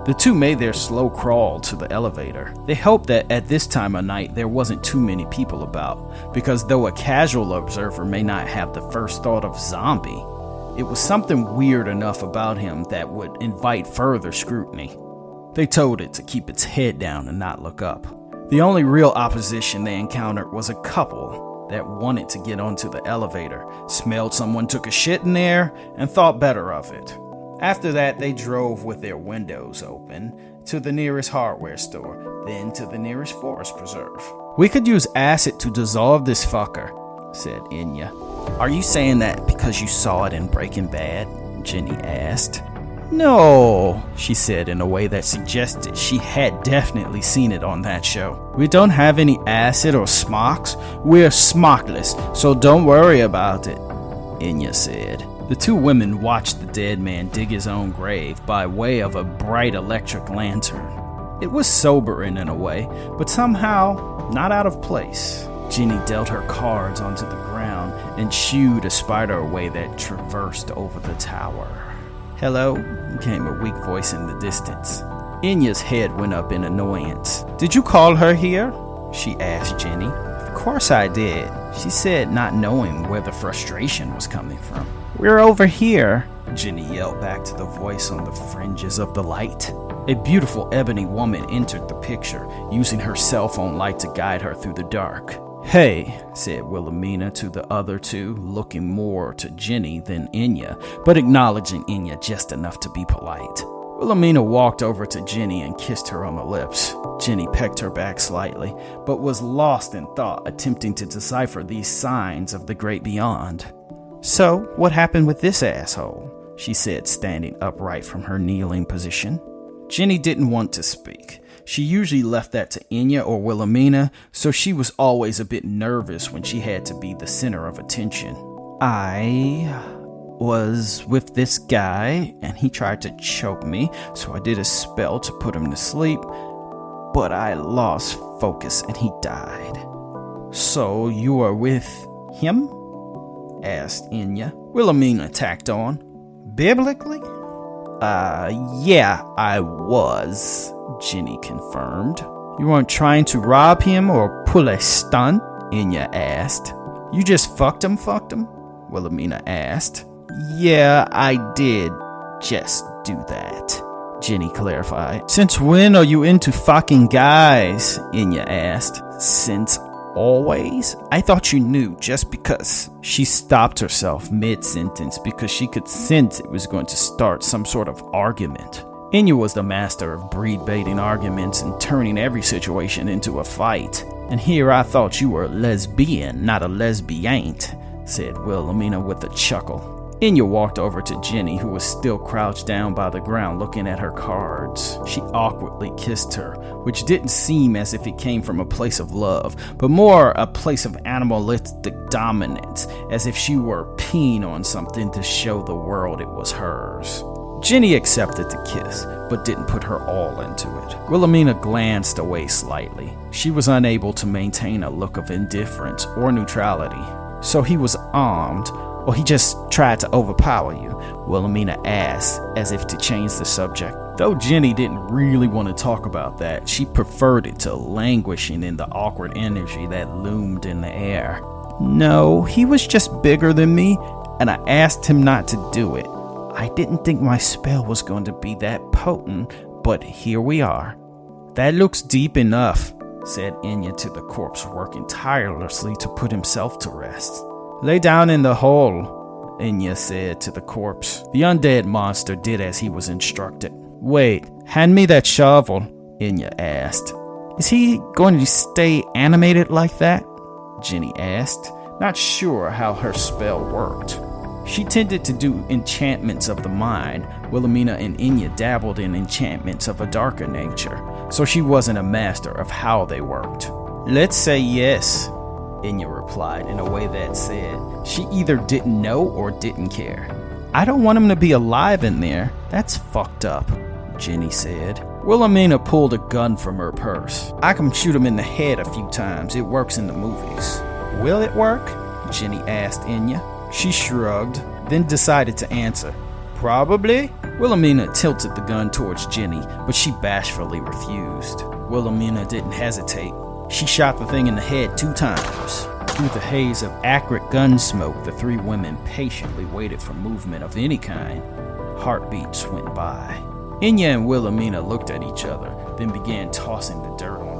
The two made their slow crawl to the elevator. They hoped that at this time of night there wasn't too many people about, because though a casual observer may not have the first thought of zombie, it was something weird enough about him that would invite further scrutiny. They told it to keep its head down and not look up. The only real opposition they encountered was a couple that wanted to get onto the elevator, smelled someone took a shit in there, and thought better of it. After that, they drove with their windows open to the nearest hardware store, then to the nearest forest preserve. "We could use acid to dissolve this fucker," said Enya. "Are you saying that because you saw it in Breaking Bad?" Jenny asked. "No," she said in a way that suggested she had definitely seen it on that show. "We don't have any acid or smocks. We're smockless, so don't worry about it," Enya said. The two women watched the dead man dig his own grave by way of a bright electric lantern. It was sobering in a way, but somehow not out of place. Jenny dealt her cards onto the ground and shooed a spider away that traversed over the tower. "Hello?" came a weak voice in the distance. Enya's head went up in annoyance. "Did you call her here?" she asked Jenny. "Of course I did," she said, not knowing where the frustration was coming from. "We're over here," Jenny yelled back to the voice on the fringes of the light. A beautiful ebony woman entered the picture, using her cell phone light to guide her through the dark. "Hey," said Wilhelmina to the other two, looking more to Jenny than Enya, but acknowledging Enya just enough to be polite. Wilhelmina walked over to Jenny and kissed her on the lips. Jenny pecked her back slightly, but was lost in thought, attempting to decipher these signs of the great beyond. "So, what happened with this asshole?" she said, standing upright from her kneeling position. Jenny didn't want to speak. She usually left that to Enya or Wilhelmina, so she was always a bit nervous when she had to be the center of attention. "I was with this guy, and he tried to choke me, so I did a spell to put him to sleep, but I lost focus and he died." "So you were with him?" asked Enya. Wilhelmina tacked on. "Biblically?" Yeah, I was," Jenny confirmed. "You weren't trying to rob him or pull a stunt?" Enya asked. "You just fucked him? Wilhelmina asked. "Yeah, I did just do that," Jenny clarified. "Since when are you into fucking guys?" Enya asked. "Since always? I thought you knew just because." She stopped herself mid-sentence because she could sense it was going to start some sort of argument. Enya was the master of breed-baiting arguments and turning every situation into a fight. "And here I thought you were a lesbian, not a lesbiant," said Wilhelmina with a chuckle. Enya walked over to Jenny, who was still crouched down by the ground looking at her cards. She awkwardly kissed her, which didn't seem as if it came from a place of love, but more a place of animalistic dominance, as if she were peeing on something to show the world it was hers. Jenny accepted the kiss, but didn't put her all into it. Wilhelmina glanced away slightly. She was unable to maintain a look of indifference or neutrality. "So he was armed, or he just tried to overpower you?" Wilhelmina asked, as if to change the subject. Though Jenny didn't really want to talk about that, she preferred it to languishing in the awkward energy that loomed in the air. "No, he was just bigger than me, and I asked him not to do it. I didn't think my spell was going to be that potent, but here we are." "That looks deep enough," said Enya to the corpse, working tirelessly to put himself to rest. "Lay down in the hole," Enya said to the corpse. The undead monster did as he was instructed. "Wait, hand me that shovel," Enya asked. "Is he going to stay animated like that?" Jenny asked, not sure how her spell worked. She tended to do enchantments of the mind. Wilhelmina and Enya dabbled in enchantments of a darker nature, so she wasn't a master of how they worked. "Let's say yes," Enya replied in a way that said she either didn't know or didn't care. "I don't want him to be alive in there. That's fucked up," Jenny said. Wilhelmina pulled a gun from her purse. "I can shoot him in the head a few times. It works in the movies." "Will it work?" Jenny asked Enya. She shrugged, then decided to answer. Probably. Wilhelmina tilted the gun towards Jenny, but she bashfully refused. Wilhelmina didn't hesitate. She shot the thing in the head 2 times. Through the haze of acrid gun smoke, the 3 women patiently waited for movement of any kind. Heartbeats went by. Inya and Wilhelmina looked at each other, then began tossing the dirt on